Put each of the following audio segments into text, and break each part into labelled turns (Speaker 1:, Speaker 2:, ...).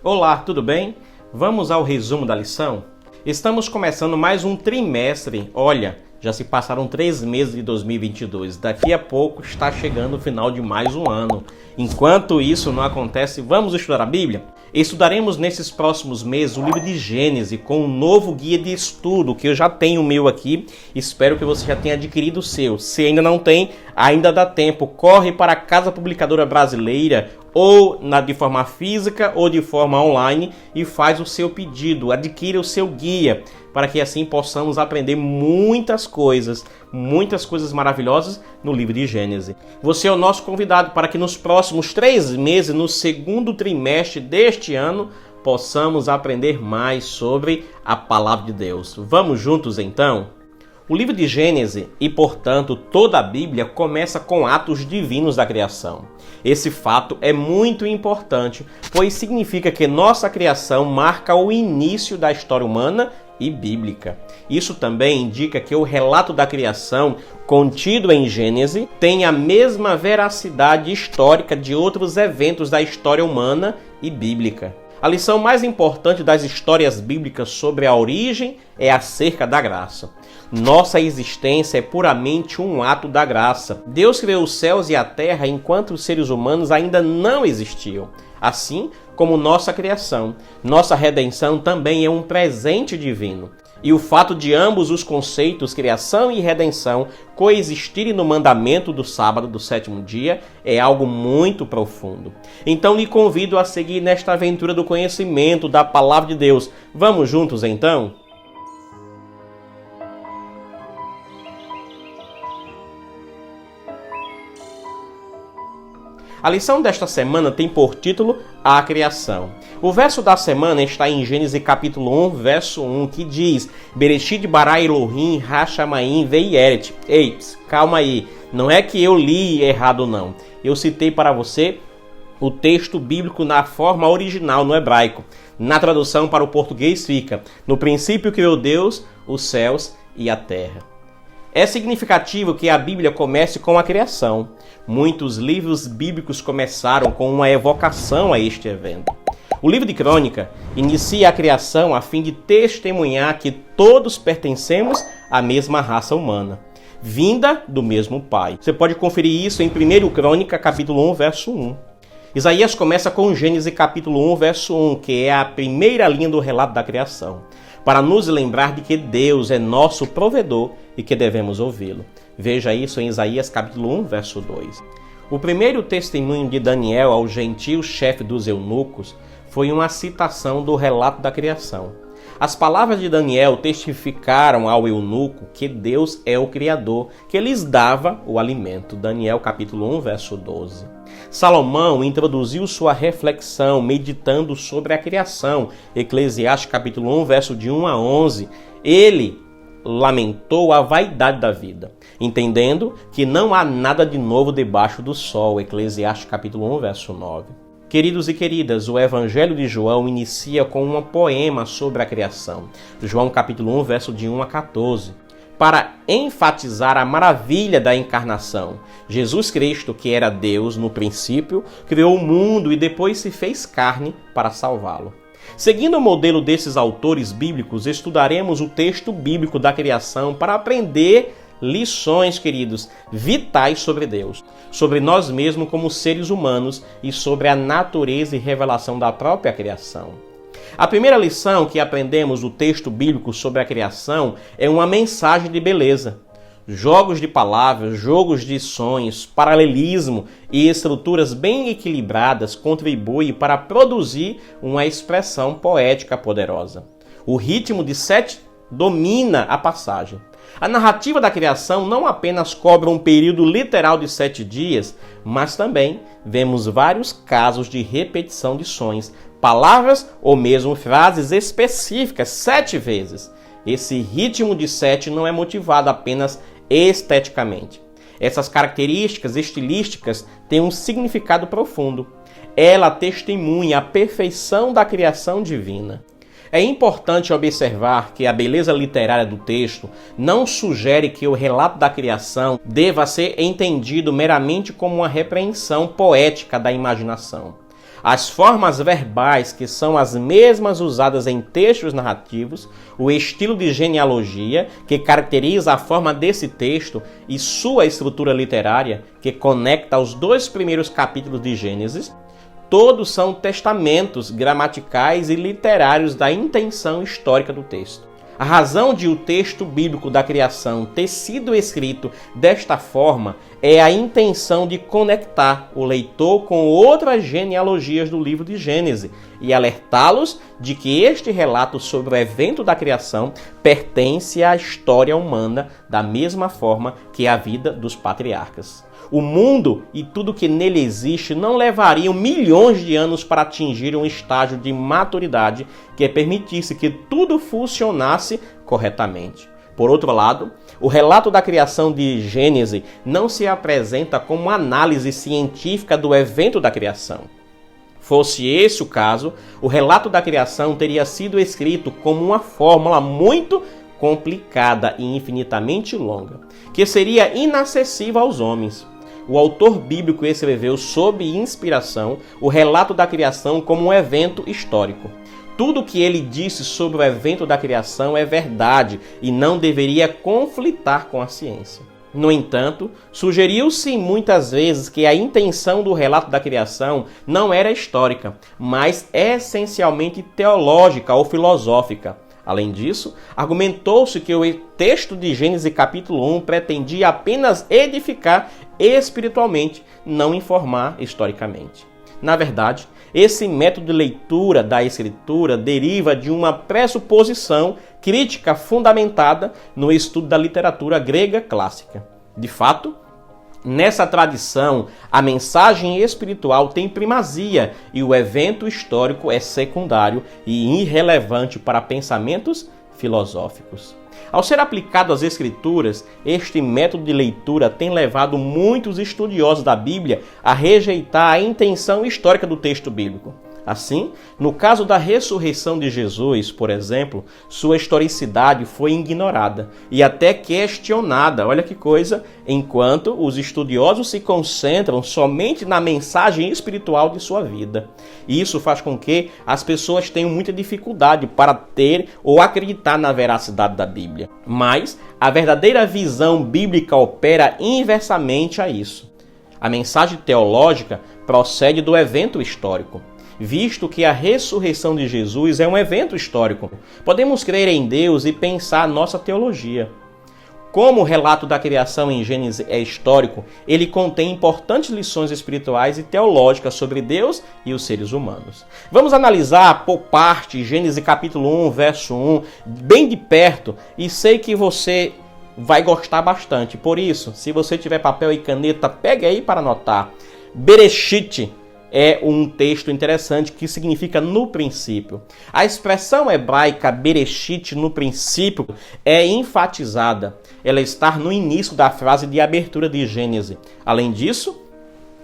Speaker 1: Olá, tudo bem? Vamos ao resumo da lição? Estamos começando mais um trimestre. Olha, já se passaram 3 meses de 2022. Daqui a pouco está chegando o final de mais um ano. Enquanto isso não acontece, vamos estudar a Bíblia? Estudaremos nesses próximos meses o livro de Gênesis com um novo guia de estudo, que eu já tenho o meu aqui. Espero que você já tenha adquirido o seu. Se ainda não tem, ainda dá tempo. Corre para a Casa Publicadora Brasileira, ou de forma física ou de forma online, e faz o seu pedido, adquira o seu guia, para que assim possamos aprender muitas coisas maravilhosas no livro de Gênesis. Você é o nosso convidado para que nos próximos 3 meses, no segundo trimestre deste ano, possamos aprender mais sobre a palavra de Deus. Vamos juntos então? O livro de Gênesis e, portanto, toda a Bíblia começa com atos divinos da criação. Esse fato é muito importante, pois significa que nossa criação marca o início da história humana e bíblica. Isso também indica que o relato da criação contido em Gênesis tem a mesma veracidade histórica de outros eventos da história humana e bíblica. A lição mais importante das histórias bíblicas sobre a origem é acerca da graça. Nossa existência é puramente um ato da graça. Deus criou os céus e a terra enquanto os seres humanos ainda não existiam. Assim como nossa criação, nossa redenção também é um presente divino. E o fato de ambos os conceitos, criação e redenção, coexistirem no mandamento do sábado, do 7º dia, é algo muito profundo. Então lhe convido a seguir nesta aventura do conhecimento da palavra de Deus. Vamos juntos então? A lição desta semana tem por título A Criação. O verso da semana está em Gênesis capítulo 1, verso 1, que diz: Bereshit bara Elohim hashamaim ve'eret. Ei, calma aí, não é que eu li errado não. Eu citei para você o texto bíblico na forma original, no hebraico. Na tradução para o português fica: No princípio criou Deus os céus e a terra. É significativo que a Bíblia comece com a criação. Muitos livros bíblicos começaram com uma evocação a este evento. O livro de Crônica inicia a criação a fim de testemunhar que todos pertencemos à mesma raça humana, vinda do mesmo Pai. Você pode conferir isso em 1 Crônica, capítulo 1, verso 1. Isaías começa com Gênesis capítulo 1, verso 1, que é a primeira linha do relato da criação, para nos lembrar de que Deus é nosso provedor e que devemos ouvi-lo. Veja isso em Isaías capítulo 1, verso 2. O primeiro testemunho de Daniel ao gentil chefe dos eunucos foi uma citação do relato da criação. As palavras de Daniel testificaram ao eunuco que Deus é o Criador, que lhes dava o alimento. Daniel capítulo 1, verso 12. Salomão introduziu sua reflexão meditando sobre a criação. Eclesiastes capítulo 1, verso de 1 a 11. Ele lamentou a vaidade da vida, entendendo que não há nada de novo debaixo do sol. Eclesiastes capítulo 1, verso 9. Queridos e queridas, o Evangelho de João inicia com um poema sobre a criação. João capítulo 1, verso de 1 a 14. Para enfatizar a maravilha da encarnação. Jesus Cristo, que era Deus no princípio, criou o mundo e depois se fez carne para salvá-lo. Seguindo o modelo desses autores bíblicos, estudaremos o texto bíblico da criação para aprender lições, queridos, vitais sobre Deus, sobre nós mesmos como seres humanos e sobre a natureza e revelação da própria criação. A primeira lição que aprendemos do texto bíblico sobre a criação é uma mensagem de beleza. Jogos de palavras, jogos de sonhos, paralelismo e estruturas bem equilibradas contribuem para produzir uma expressão poética poderosa. O ritmo de 7 domina a passagem. A narrativa da criação não apenas cobre um período literal de 7 dias, mas também vemos vários casos de repetição de sons, palavras ou mesmo frases específicas 7 vezes. Esse ritmo de 7 não é motivado apenas esteticamente. Essas características estilísticas têm um significado profundo. Ela testemunha a perfeição da criação divina. É importante observar que a beleza literária do texto não sugere que o relato da criação deva ser entendido meramente como uma repreensão poética da imaginação. As formas verbais, que são as mesmas usadas em textos narrativos, o estilo de genealogia, que caracteriza a forma desse texto, e sua estrutura literária, que conecta os 2 primeiros capítulos de Gênesis, todos são testamentos gramaticais e literários da intenção histórica do texto. A razão de o texto bíblico da criação ter sido escrito desta forma é a intenção de conectar o leitor com outras genealogias do livro de Gênesis e alertá-los de que este relato sobre o evento da criação pertence à história humana da mesma forma que a vida dos patriarcas. O mundo e tudo que nele existe não levariam milhões de anos para atingir um estágio de maturidade que permitisse que tudo funcionasse corretamente. Por outro lado, o relato da criação de Gênesis não se apresenta como uma análise científica do evento da criação. Fosse esse o caso, o relato da criação teria sido escrito como uma fórmula muito complicada e infinitamente longa, que seria inacessível aos homens. O autor bíblico escreveu sob inspiração o relato da criação como um evento histórico. Tudo o que ele disse sobre o evento da criação é verdade e não deveria conflitar com a ciência. No entanto, sugeriu-se muitas vezes que a intenção do relato da criação não era histórica, mas essencialmente teológica ou filosófica. Além disso, argumentou-se que o texto de Gênesis capítulo 1 pretendia apenas edificar espiritualmente, não informar historicamente. Na verdade, esse método de leitura da Escritura deriva de uma pressuposição crítica fundamentada no estudo da literatura grega clássica. De fato, nessa tradição, a mensagem espiritual tem primazia e o evento histórico é secundário e irrelevante para pensamentos filosóficos. Ao ser aplicado às Escrituras, este método de leitura tem levado muitos estudiosos da Bíblia a rejeitar a intenção histórica do texto bíblico. Assim, no caso da ressurreição de Jesus, por exemplo, sua historicidade foi ignorada e até questionada, olha que coisa, enquanto os estudiosos se concentram somente na mensagem espiritual de sua vida. Isso faz com que as pessoas tenham muita dificuldade para ter ou acreditar na veracidade da Bíblia. Mas a verdadeira visão bíblica opera inversamente a isso. A mensagem teológica procede do evento histórico. Visto que a ressurreição de Jesus é um evento histórico, podemos crer em Deus e pensar nossa teologia. Como o relato da criação em Gênesis é histórico, ele contém importantes lições espirituais e teológicas sobre Deus e os seres humanos. Vamos analisar por parte Gênesis capítulo 1, verso 1, bem de perto, e sei que você vai gostar bastante. Por isso, se você tiver papel e caneta, pegue aí para anotar. Bereshit é um texto interessante que significa no princípio. A expressão hebraica Bereshit, no princípio, é enfatizada. Ela está no início da frase de abertura de Gênesis. Além disso,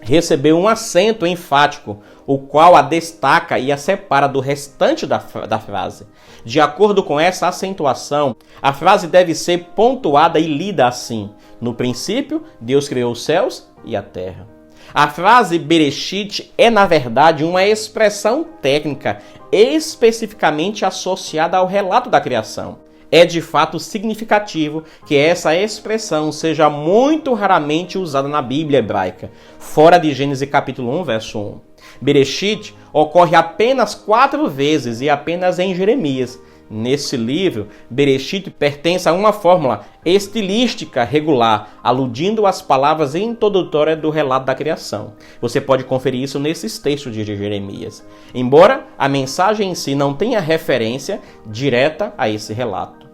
Speaker 1: recebeu um acento enfático, o qual a destaca e a separa do restante da frase. De acordo com essa acentuação, a frase deve ser pontuada e lida assim: no princípio, Deus criou os céus e a terra. A frase Bereshit é, na verdade, uma expressão técnica especificamente associada ao relato da criação. É de fato significativo que essa expressão seja muito raramente usada na Bíblia hebraica, fora de Gênesis capítulo 1, verso 1. Bereshit ocorre apenas 4 vezes e apenas em Jeremias. Nesse livro, Bereshit pertence a uma fórmula estilística regular, aludindo às palavras introdutórias do relato da criação. Você pode conferir isso nesses textos de Jeremias, embora a mensagem em si não tenha referência direta a esse relato.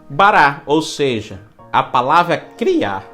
Speaker 1: Bará, ou seja, a palavra criar.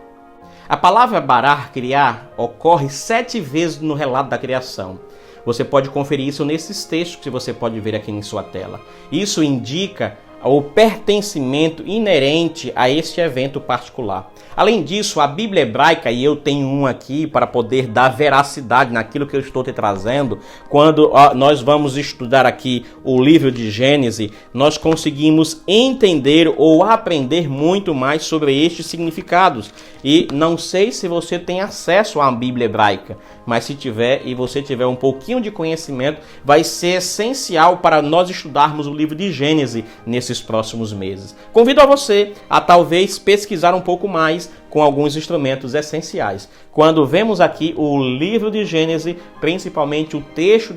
Speaker 1: A palavra barar, criar, ocorre 7 vezes no relato da criação. Você pode conferir isso nesses textos que você pode ver aqui em sua tela. Isso indica o pertencimento inerente a este evento particular. Além disso, a Bíblia hebraica, e eu tenho um aqui para poder dar veracidade naquilo que eu estou te trazendo, quando nós vamos estudar aqui o livro de Gênesis, nós conseguimos entender ou aprender muito mais sobre estes significados. E não sei se você tem acesso à Bíblia hebraica, mas se tiver e você tiver um pouquinho de conhecimento, vai ser essencial para nós estudarmos o livro de Gênesis nesses próximos meses. Convido a você a talvez pesquisar um pouco mais com alguns instrumentos essenciais. Quando vemos aqui o livro de Gênesis, principalmente o texto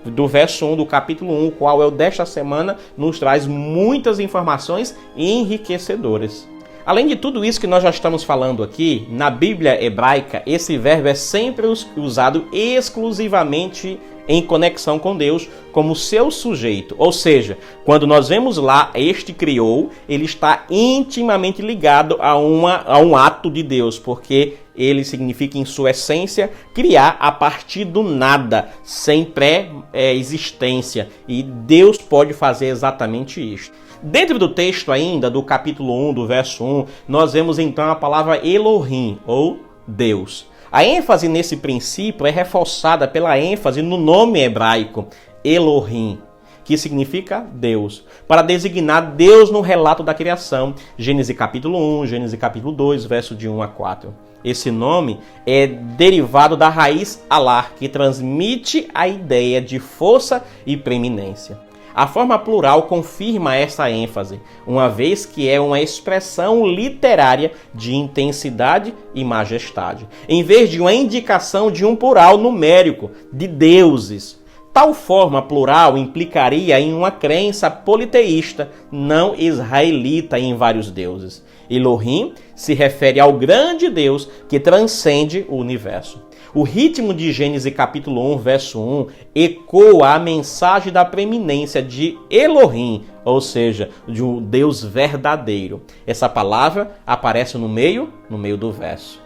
Speaker 1: do verso 1 do capítulo 1, qual é o desta semana, nos traz muitas informações enriquecedoras. Além de tudo isso que nós já estamos falando aqui, na Bíblia hebraica, esse verbo é sempre usado exclusivamente em conexão com Deus como seu sujeito. Ou seja, quando nós vemos lá este criou, ele está intimamente ligado a um ato de Deus, porque ele significa em sua essência criar a partir do nada, sem pré-existência. E Deus pode fazer exatamente isso. Dentro do texto ainda, do capítulo 1, do verso 1, nós vemos então a palavra Elohim, ou Deus. A ênfase nesse princípio é reforçada pela ênfase no nome hebraico, Elohim, que significa Deus, para designar Deus no relato da criação, Gênesis capítulo 1, Gênesis capítulo 2, verso de 1 a 4. Esse nome é derivado da raiz alar, que transmite a ideia de força e preeminência. A forma plural confirma essa ênfase, uma vez que é uma expressão literária de intensidade e majestade, em vez de uma indicação de um plural numérico, de deuses. Tal forma plural implicaria em uma crença politeísta, não israelita em vários deuses. Elohim se refere ao grande Deus que transcende o universo. O ritmo de Gênesis capítulo 1, verso 1, ecoa a mensagem da preeminência de Elohim, ou seja, de um Deus verdadeiro. Essa palavra aparece no meio do verso.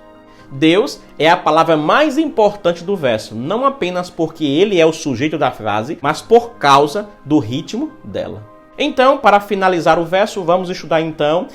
Speaker 1: Deus é a palavra mais importante do verso, não apenas porque ele é o sujeito da frase, mas por causa do ritmo dela. Então, para finalizar o verso, vamos estudar então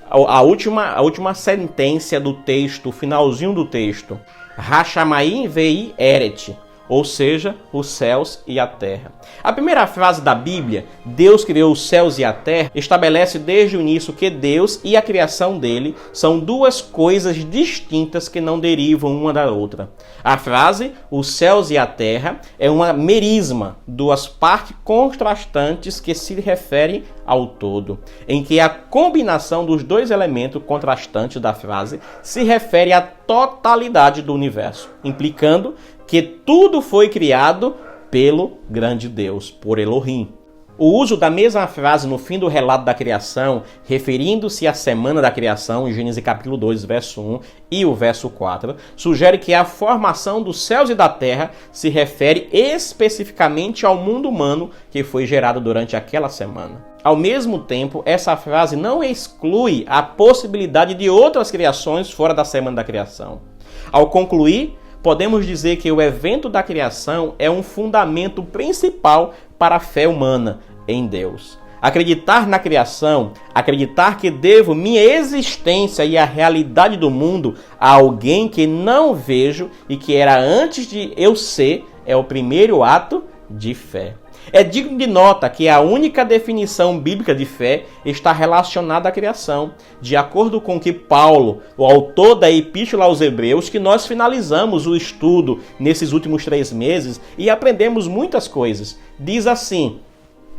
Speaker 1: a última sentença do texto, o finalzinho do texto. Hashamayim vei eret, ou seja, os céus e a terra. A primeira frase da Bíblia, Deus criou os céus e a terra, estabelece desde o início que Deus e a criação dele são duas coisas distintas que não derivam uma da outra. A frase, os céus e a terra, é uma merisma, duas partes contrastantes que se referem ao todo, em que a combinação dos dois elementos contrastantes da frase se refere à totalidade do universo, implicando que tudo foi criado pelo grande Deus, por Elohim. O uso da mesma frase no fim do relato da criação, referindo-se à semana da criação, em Gênesis capítulo 2, verso 1 e o verso 4, sugere que a formação dos céus e da terra se refere especificamente ao mundo humano que foi gerado durante aquela semana. Ao mesmo tempo, essa frase não exclui a possibilidade de outras criações fora da semana da criação. Ao concluir, podemos dizer que o evento da criação é um fundamento principal para a fé humana em Deus. Acreditar na criação, acreditar que devo minha existência e a realidade do mundo a alguém que não vejo e que era antes de eu ser, é o primeiro ato de fé. É digno de nota que a única definição bíblica de fé está relacionada à criação, de acordo com que Paulo, o autor da Epístola aos Hebreus, que nós finalizamos o estudo nesses últimos 3 meses e aprendemos muitas coisas. Diz assim,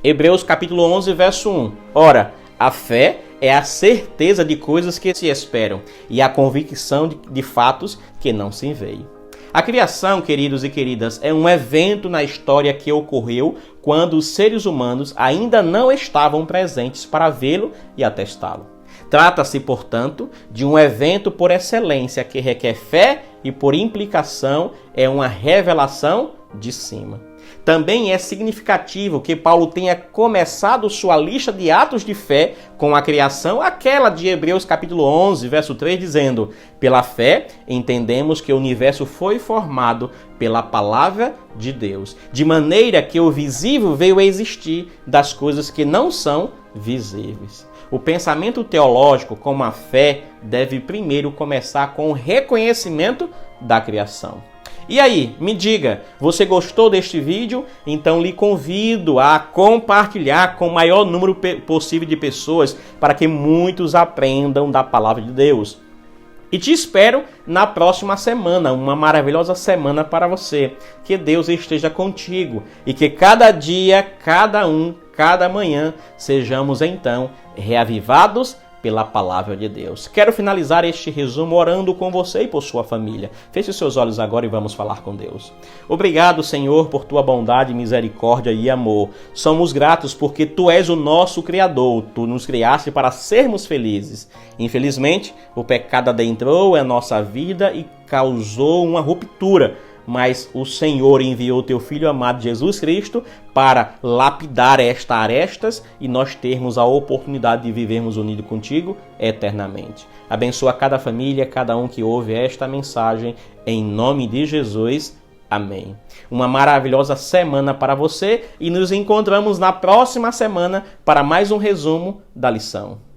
Speaker 1: Hebreus capítulo 11, verso 1. Ora, a fé é a certeza de coisas que se esperam e a convicção de fatos que não se veem. A criação, queridos e queridas, é um evento na história que ocorreu quando os seres humanos ainda não estavam presentes para vê-lo e atestá-lo. Trata-se, portanto, de um evento por excelência que requer fé e, por implicação, é uma revelação de cima. Também é significativo que Paulo tenha começado sua lista de atos de fé com a criação, aquela de Hebreus capítulo 11, verso 3, dizendo: pela fé entendemos que o universo foi formado pela palavra de Deus, de maneira que o visível veio a existir das coisas que não são visíveis. O pensamento teológico, como a fé, deve primeiro começar com o reconhecimento da criação. E aí, me diga, você gostou deste vídeo? Então lhe convido a compartilhar com o maior número possível de pessoas para que muitos aprendam da palavra de Deus. E te espero na próxima semana, uma maravilhosa semana para você. Que Deus esteja contigo e que cada dia, cada manhã, sejamos então reavivados pela palavra de Deus. Quero finalizar este resumo orando com você e por sua família. Feche seus olhos agora e vamos falar com Deus. Obrigado, Senhor, por tua bondade, misericórdia e amor. Somos gratos porque tu és o nosso Criador. Tu nos criaste para sermos felizes. Infelizmente, o pecado adentrou a nossa vida e causou uma ruptura. Mas o Senhor enviou teu Filho amado Jesus Cristo para lapidar estas arestas e nós termos a oportunidade de vivermos unidos contigo eternamente. Abençoa cada família, cada um que ouve esta mensagem, em nome de Jesus. Amém. Uma maravilhosa semana para você e nos encontramos na próxima semana para mais um resumo da lição.